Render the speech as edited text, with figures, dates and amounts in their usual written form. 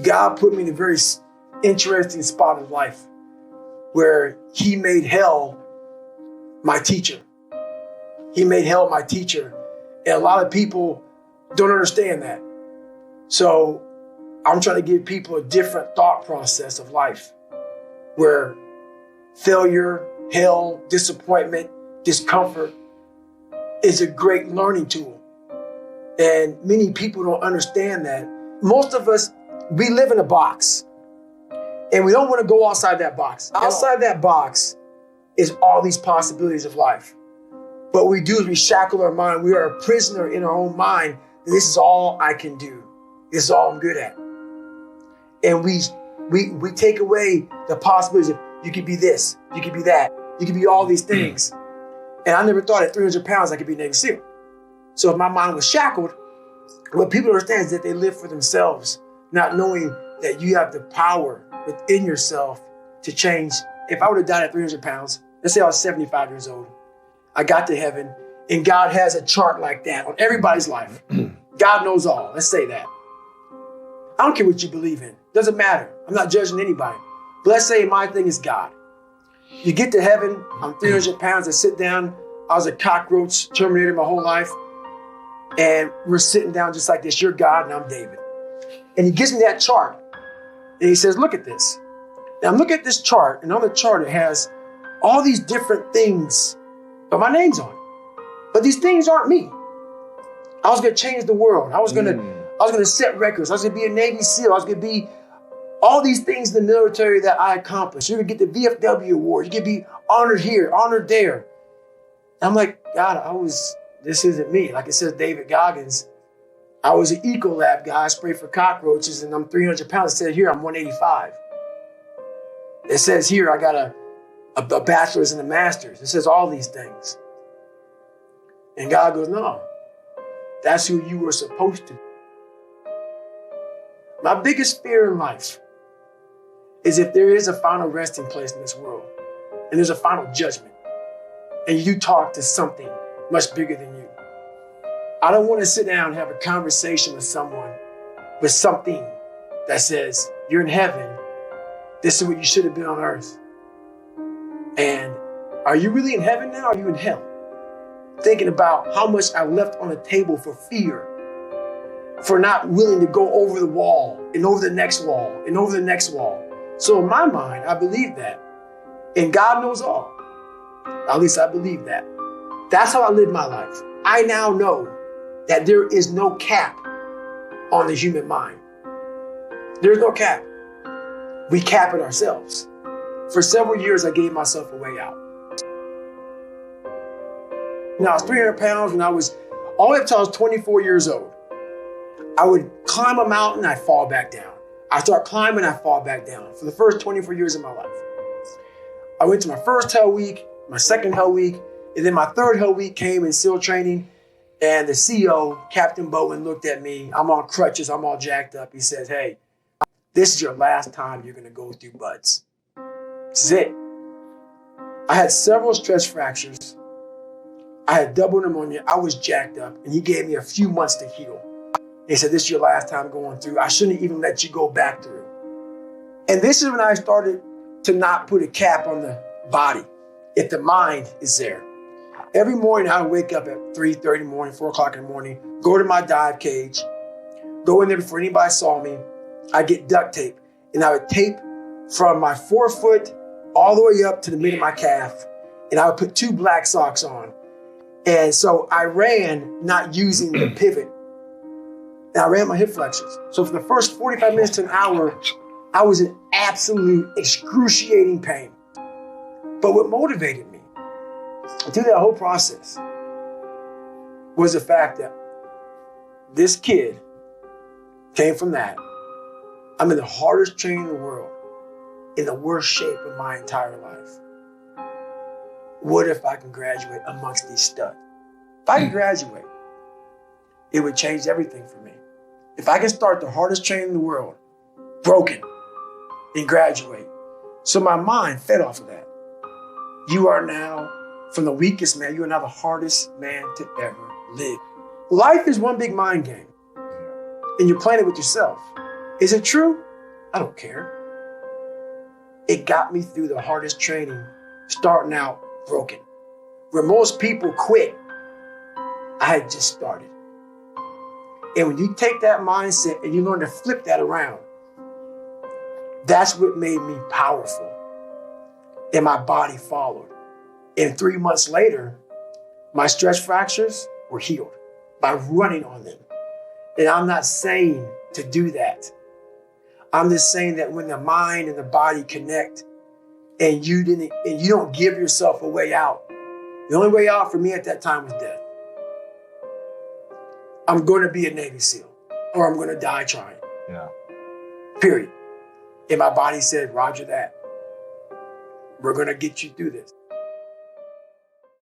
God put me in a very interesting spot of life where he made hell my teacher. He made hell my teacher. And a lot of people don't understand that. So I'm trying to give people a different thought process of life where failure, hell, disappointment, discomfort is a great learning tool. And many people don't understand that. Most of us, we live in a box and we don't want to go outside that box. Outside that box is all these possibilities of life. What we do is we shackle our mind. We are a prisoner in our own mind. This is all I can do. This is all I'm good at. And we take away the possibilities of you could be this, you could be that, you could be all these things. And I never thought at 300 pounds I could be Navy SEAL. So if my mind was shackled, what people understand is that they live for themselves, not knowing that you have the power within yourself to change. If I would have died at 300 pounds, let's say I was 75 years old, I got to heaven, and God has a chart like that on everybody's life. God knows all. Let's say that. I don't care what you believe in. Doesn't matter. I'm not judging anybody. But let's say my thing is God. You get to heaven, I'm 300 pounds, I sit down. I was a cockroach terminator my whole life. And we're sitting down just like this. You're God and I'm David. And he gives me that chart. And he says, look at this. Now I'm looking at this chart, and on the chart it has all these different things, but my name's on it. But these things aren't me. I was going to change the world. I was going to set records. I was going to be a Navy SEAL. I was going to be all these things in the military that I accomplished. You're going to get the VFW award. You could be honored here, honored there. And I'm like, God, this isn't me. Like it says David Goggins, I was an Ecolab guy. I sprayed for cockroaches and I'm 300 pounds. It said here, I'm 185. It says here, I got a bachelor's and a master's. It says all these things. And God goes, no, that's who you were supposed to be. My biggest fear in life is if there is a final resting place in this world and there's a final judgment and you talk to something much bigger than you. I don't want to sit down and have a conversation with someone with something that says, you're in heaven. This is what you should have been on earth. And are you really in heaven now? Or are you in hell? Thinking about how much I left on the table for fear, for not willing to go over the wall and over the next wall and over the next wall. So in my mind, I believe that. And God knows all. At least I believe that. That's how I live my life. I now know that there is no cap on the human mind. There's no cap. We cap it ourselves. For several years, I gave myself a way out. Now, I was 300 pounds and all the way up until I was 24 years old. I would climb a mountain, I'd fall back down. I start climbing, I fall back down for the first 24 years of my life. I went to my first hell week, my second hell week, and then my third hell week came in SEAL training, and the CEO, Captain Bowen, looked at me. I'm on crutches, I'm all jacked up. He says, hey, this is your last time you're gonna go through buds. This is it. I had several stress fractures. I had double pneumonia. I was jacked up, and he gave me a few months to heal. He said, this is your last time going through. I shouldn't even let you go back through. And this is when I started to not put a cap on the body if the mind is there. Every morning I would wake up at 3:30 in the morning, 4 o'clock in the morning, go to my dive cage, go in there before anybody saw me. I'd get duct tape, and I would tape from my forefoot all the way up to the mid of my calf, and I would put 2 black socks on. And so I ran not using the pivot. And I ran my hip flexors. So for the first 45 minutes to an hour, I was in absolute excruciating pain. But what motivated me through that whole process was the fact that this kid came from that. I'm in the hardest training in the world, in the worst shape of my entire life. What if I can graduate amongst these studs? If I can graduate, it would change everything for me. If I can start the hardest training in the world, broken, and graduate. So my mind fed off of that. You are now, from the weakest man, you are now the hardest man to ever live. Life is one big mind game. And you're playing it with yourself. Is it true? I don't care. It got me through the hardest training, starting out broken. Where most people quit, I had just started. And when you take that mindset and you learn to flip that around, that's what made me powerful. And my body followed. And 3 months later, my stress fractures were healed by running on them. And I'm not saying to do that. I'm just saying that when the mind and the body connect and you don't give yourself a way out, the only way out for me at that time was death. I'm going to be a Navy SEAL or I'm going to die trying. Yeah. Period. And my body said, Roger that. We're going to get you through this.